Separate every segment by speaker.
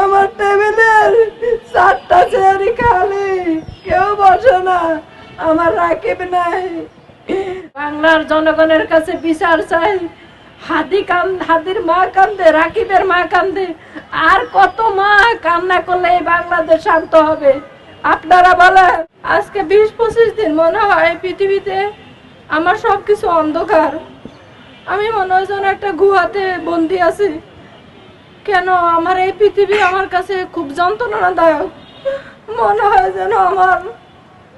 Speaker 1: আমার টেবিলের 4টা চেয়ারই খালি, কেউ বসে না। আমার রাকিব নাই। বাংলার জনগণের কাছে বিচার চাই। হাদির মা কান্দে, রাকিবের মা কান্দে, আর কত মা কান্না করলে এই বাংলাদেশ শান্ত হবে? আপনারা বলেন। আজকে 20-25 দিন মনে হয় পৃথিবীতে আমার সবকিছু অন্ধকার। আমি মনে হয় যেন একটা গুহাতে বন্দি আছি। কেন আমার এই পৃথিবী আমার কাছে খুব যন্ত্রণাদায়ক। মনে হয় যেন আমার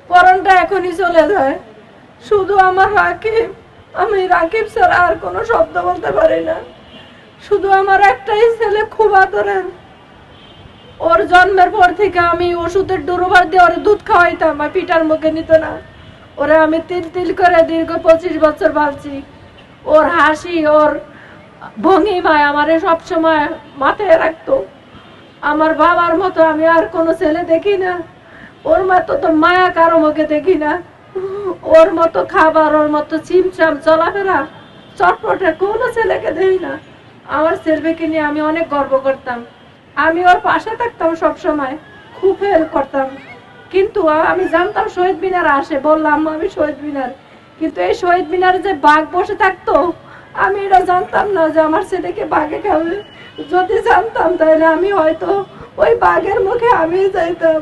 Speaker 1: পরনটা এখনই চলে যায়। শুধু আমার রাকিব, আমি রাকিব ছাড়া আর কোনো শব্দ বলতে পারি না। শুধু আমার একটাই ছেলে, খুব আদরের। ওর জন্মের পর থেকে আমি ওষুধের ডোরোবার দিয়ে ওর দুধ খাওয়াইতাম, আর পিঠার মুখে নিত না। ওরে আমি তিল তিল করে দীর্ঘ 25 বছর বাঁচছি। ওর হাসি, ওর ভঙ্গিমায় আমারে সবসময় মাথায় রাখতো। আমার বাবার মতো আমি আর কোনো ছেলে দেখি না। ওর মতো তো মায়া কারো মুখে দেখি না। ওর মতো খাবার, ওর মতো চিমচাম চলাফেরা, চটপটে কোনো ছেলেকে দেখি না। আমার ছেলেকে নিয়ে আমি অনেক গর্ব করতাম। আমি ওর পাশে থাকতাম সব সময়, খুব হেল্প করতাম। কিন্তু আমি জানতাম শহীদ মিনার আসে, বললাম আমি শহীদ মিনার। কিন্তু এই শহীদ মিনারে যে বাঘ বসে থাকতো, আমি এটা জানতাম না যে আমার ছেলেকে বাঘে খাবে। যদি জানতাম তাহলে আমি হয়তো ওই বাঘের মুখে আমি যাইতাম।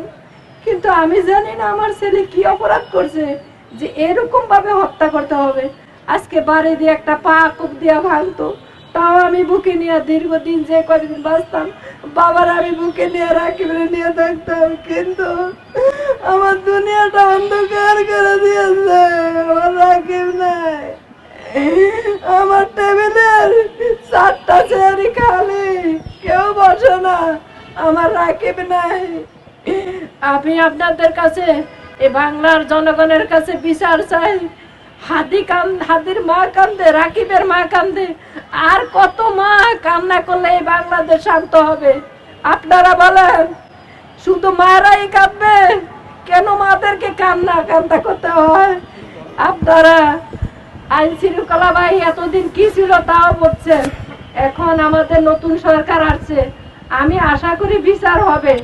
Speaker 1: কিন্তু আমি জানি না আমার ছেলে কি অপরাধ করছে যে এরকম ভাবে হত্যা করতে হবে। আজকে বাড়ি দিয়ে একটা পা কুপ দিয়া ভাঙতো, তাও আমি বুকে নিয়ে দীর্ঘদিন যে কয়েকদিন বাঁচতাম, বাবার আমি বুকে নিয়ে রাকিবরে নিয়ে থাকতাম। কিন্তু আমার দুনিয়াটা অন্ধকার করে দিয়েছে। আমার রাকিব নাই। আমার টেবিলের 4টা চেয়ারই খালি, কেউ বসে না। আমার রাকিব নাই। আমি আপনাদের কাছে, এই বাংলার জনগণের কাছে বিচার চাই। হাদির মা কান্দে, রাকিবের মা কান্দে, আর কত মা কান্না করলে এই বাংলাদেশ শান্ত হবে? আপনারা বলেন। শুধু মারাই কাঁদবে? কেন মাদেরকে কান্না করতে হয়? আপনারা আইন শৃঙ্খলা বাহিনী এতদিন কি ছিল তাও বলছেন। এখন আমাদের নতুন সরকার আসছে, আমি আশা করি বিচার হবে,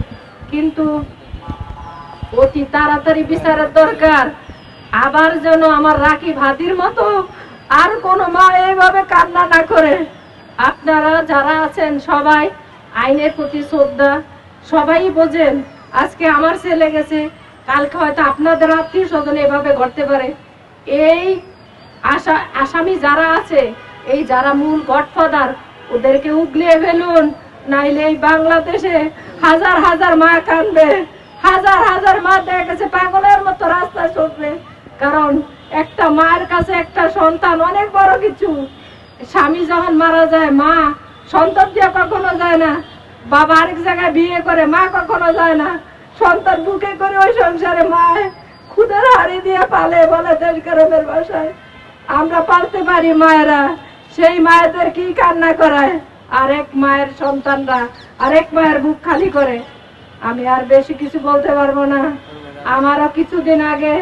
Speaker 1: কিন্তু অতি তাড়াতাড়ি বিচারের দরকার। আবার যেন আমার রাকিব হাদির মতো আর কোন মা এইভাবে কান্না না করে। আপনারা যারা আছেন সবাই আইনের প্রতি শ্রদ্ধা, সবাই বোঝেন। আজকে আমার ছেলে গেছে, কালকে হয়তো আপনাদের আত্মীয় স্বজন এভাবে ঘটতে পারে। এই আসামি যারা আছে, এই যারা মূল গডফাদার, ওদেরকে উগলিয়ে ফেলুন, নাইলে এই বাংলাদেশে হাজার হাজার মা কাঁদবে। হাজার হাজার মা দেখা গেছে পাগলের মতো রাস্তায় চলবে। কারণ একটা মায়ের কাছে একটা সন্তান অনেক বড় কিছু। স্বামী যখন মারা যায়, মা সন্তান দিয়ে কখনো যায় না। বাবা আরেক জায়গায় বিয়ে করে, মা কখনো যায় না। সন্তান বুকে করে ওই সংসারে মায় খুদের হাড়ি দিয়ে পালে, বলে দেশ গরমের বাসায়। আমরা পালতে পারি মায়েরা, সেই মায়েদের কি কান্না করায় আরেক মায়ের সন্তানরা, আরেক মায়ের বুক খালি করে। আমি আর বেশি কিছু বলতে পারবো না। আমারও কিছুদিন আগে,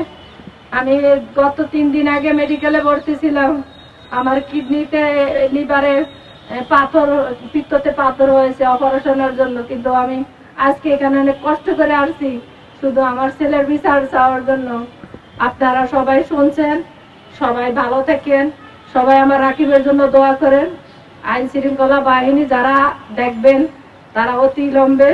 Speaker 1: আমি গত 3 দিন আগে মেডিকেলে ভর্তি ছিলাম। আমার কিডনিতে, লিভারে পাথর, পিত্ততে পাথর হয়েছে, অপারেশনের জন্য। কিন্তু আমি আজকে এখানে অনেক কষ্ট করে আসছি শুধু আমার ছেলের বিচার চাওয়ার জন্য। আপনারা সবাই শুনছেন, সবাই ভালো থাকেন, সবাই আমার রাকিবের জন্য দোয়া করেন। আইন শৃঙ্খলা বাহিনী যারা দেখবেন, তারা অতি লম্বে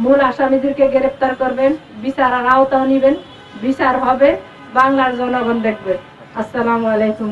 Speaker 1: মূল আসামিদেরকে গ্রেফতার করবেন, বিচারের আওতাও নিবেন। বিচার হবে, বাংলার জনগণ দেখবে। আসসালামু আলাইকুম।